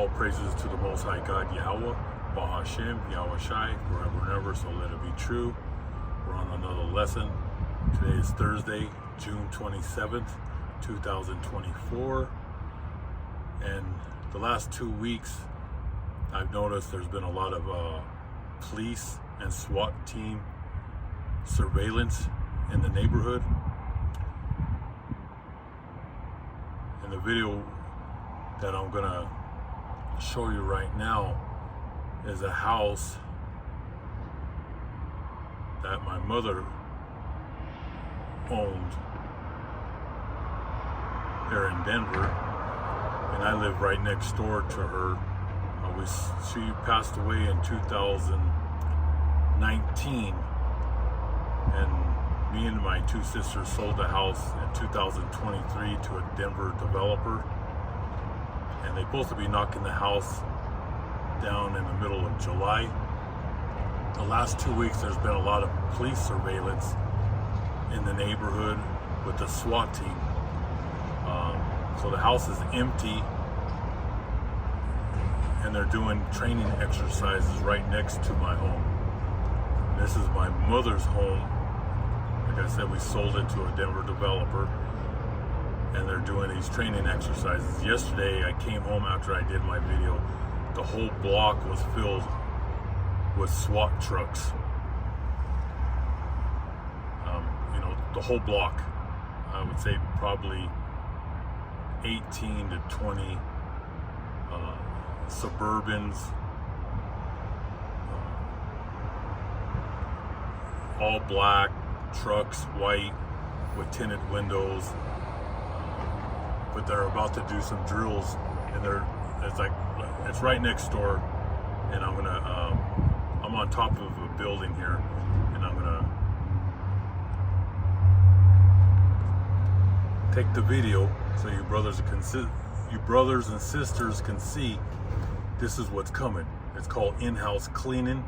All praises to the Most High God, Yahweh, Bahashem, Yahweh Shai, forever and ever, so let it be true. We're on another lesson. Today is Thursday, June 27th, 2024. And the last 2 weeks, I've noticed there's been a lot of police and SWAT team surveillance in the neighborhood. In the video that I'm gonna show you right now is a house that my mother owned here in Denver, and I live right next door to her. She passed away in 2019, and me and my two sisters sold the house in 2023 to a Denver developer, and they're supposed to be knocking the house down in the middle of July. The last 2 weeks there's been a lot of police surveillance in the neighborhood with the SWAT team. So the house is empty, and they're doing training exercises right next to my home. This is my mother's home. Like I said, we sold it to a Denver developer, and they're doing these training exercises. Yesterday I came home after I did my video. The whole block was filled with SWAT trucks. The whole block. I would say probably 18 to 20 Suburbans, all black trucks, white with tinted windows, but they're about to do some drills, and it's right next door, and I'm on top of a building here, and I'm gonna take the video so you brothers and sisters can see this is what's coming. It's called in-house cleaning.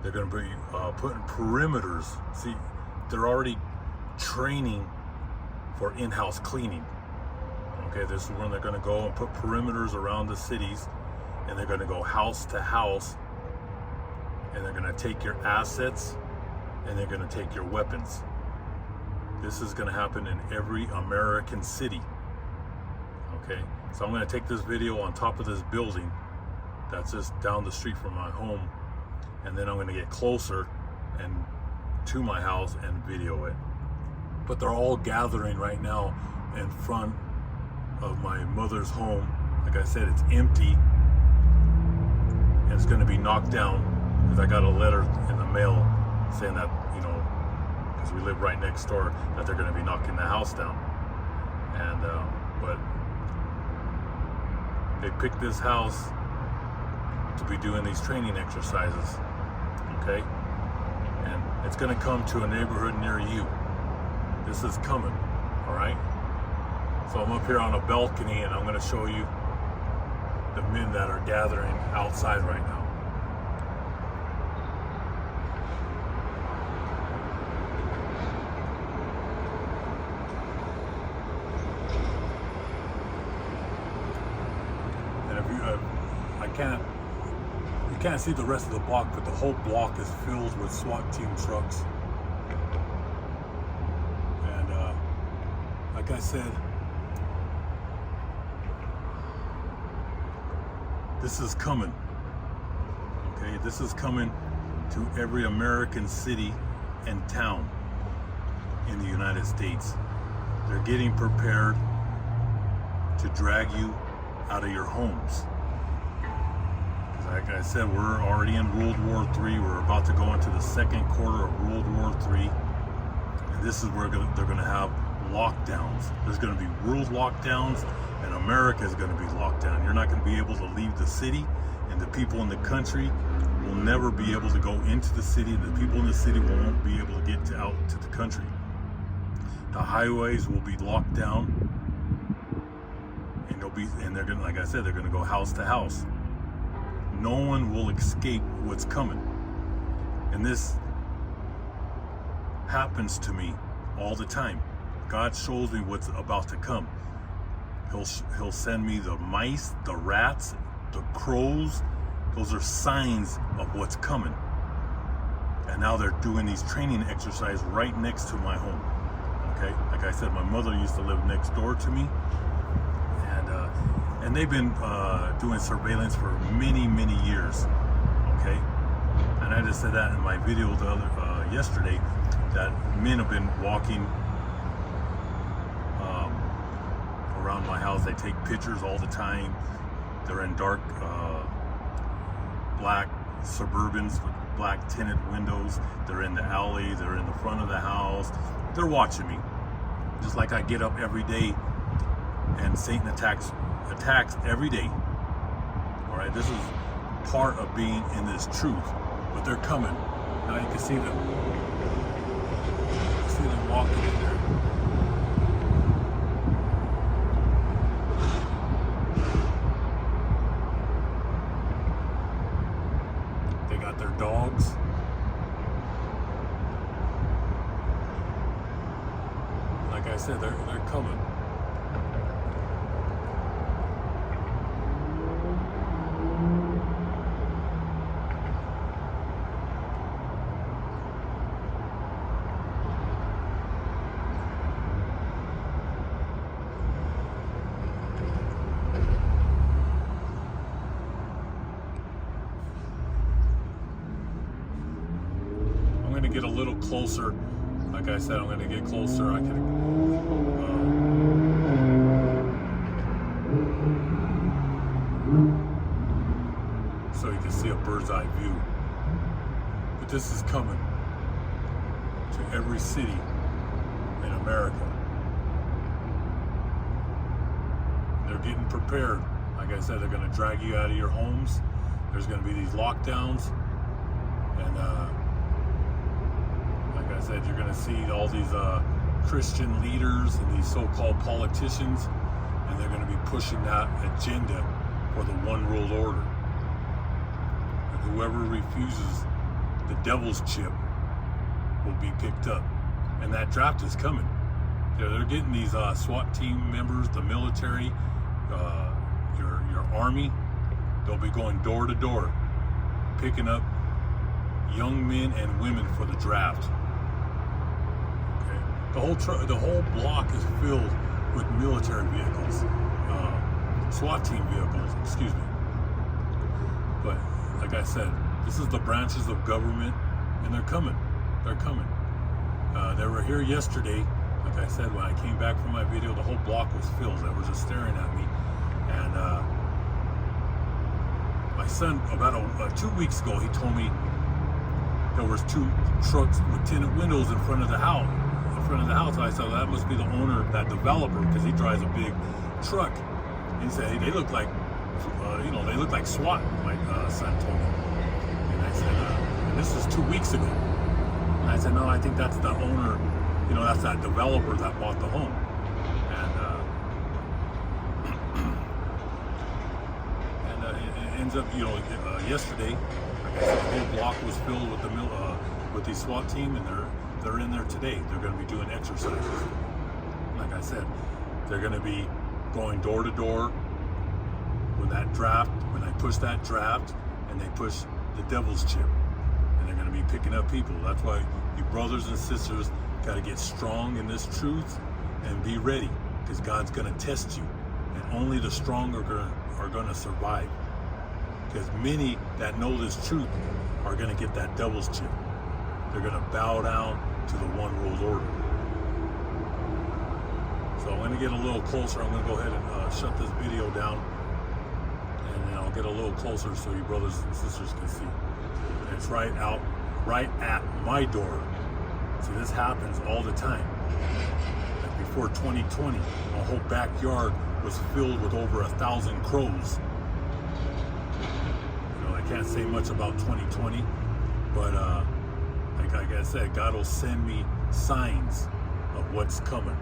They're going to be putting perimeters. See, they're already training for in-house cleaning. Okay, this is when they're going to go and put perimeters around the cities, and they're going to go house to house, and they're going to take your assets, and they're going to take your weapons. This is going to happen in every American city. Okay, so I'm going to take this video on top of this building that's just down the street from my home, and then I'm going to get closer and to my house and video it. But they're all gathering right now in front of my mother's home. Like I said, it's empty, and it's going to be knocked down because I got a letter in the mail saying that, because we live right next door, that they're going to be knocking the house down. And but they picked this house to be doing these training exercises. Okay, and it's going to come to a neighborhood near you. This is coming. All right, so I'm up here on a balcony, and I'm going to show you the men that are gathering outside right now. You can't see the rest of the block, but the whole block is filled with SWAT team trucks. And like I said, this is coming. Okay, this is coming to every American city and town in the United States. They're getting prepared to drag you out of your homes. Like I said, we're already in World War III. We're about to go into the second quarter of World War III. And this is where they're going to have lockdowns. There's going to be world lockdowns, and America is going to be locked down. You're not going to be able to leave the city, and the people in the country will never be able to go into the city, and the people in the city won't be able to get out to the country. The highways will be locked down, and they're going to, like I said, they're going to go house to house. No one will escape what's coming. And this happens to me all the time. God shows me what's about to come. He'll send me the mice, the rats, the crows, those are signs of what's coming. And now they're doing these training exercises right next to my home. Okay, like I said, my mother used to live next door to me, and they've been doing surveillance for many years. Okay, and I just said that in my video yesterday, that men have been walking around my house. They take pictures all the time. They're in dark black Suburbans with black tinted windows. They're in the alley, they're in the front of the house. They're watching me. Just like I get up every day and Satan attacks every day. All right, this is part of being in this truth. But they're coming. Now you can see them. See them walking in there. They got their dogs. Like I said, they're coming. I'm going to get a little closer. Like I said, I'm going to get closer. I can. So you can see a bird's eye view. But this is coming to every city in America. They're getting prepared. Like I said, they're going to drag you out of your homes. There's going to be these lockdowns. And like I said, you're going to see all these Christian leaders and these so-called politicians, and they're going to be pushing that agenda for the one world order. And whoever refuses the devil's chip will be picked up. And that draft is coming. They're getting these SWAT team members, the military, your army. They'll be going door to door, picking up young men and women for the draft. Okay, the whole block is filled with military vehicles, SWAT team vehicles. Excuse me. But like I said, this is the branches of government, and they're coming. They're coming. They were here yesterday. Like I said, when I came back from my video, the whole block was filled. They were just staring at me. And my son, about 2 weeks ago, he told me there was 2 trucks with tinted windows in front of the house. I said, well, that must be the owner, that developer, because he drives a big truck. He said, hey, they look like, they look like SWAT. My son told me. And I said, and this was 2 weeks ago. And I said, no, I think that's the owner. That's that developer that bought the home. And it ends up, yesterday, like I said, the whole block was filled with the SWAT team, and they're in there today. They're going to be doing exercises. Like I said, they're going to be going door to door when they push that draft, and they push the devil's chip, and they're going to be picking up people. That's why you brothers and sisters got to get strong in this truth and be ready, because God's going to test you, and only the strong are going to survive, because many that know this truth are going to get that devil's chip. They're going to bow down to the one world order. So I'm going to get a little closer. I'm going to go ahead and shut this video down, and then I'll get a little closer so you brothers and sisters can see. And it's right at my door. See, this happens all the time. Like before 2020, my whole backyard was filled with over 1,000 crows. I can't say much about 2020, but like I said, God will send me signs of what's coming.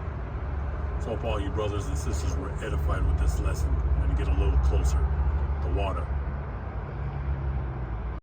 So I hope all you brothers and sisters were edified with this lesson. I'm going to get a little closer. The water.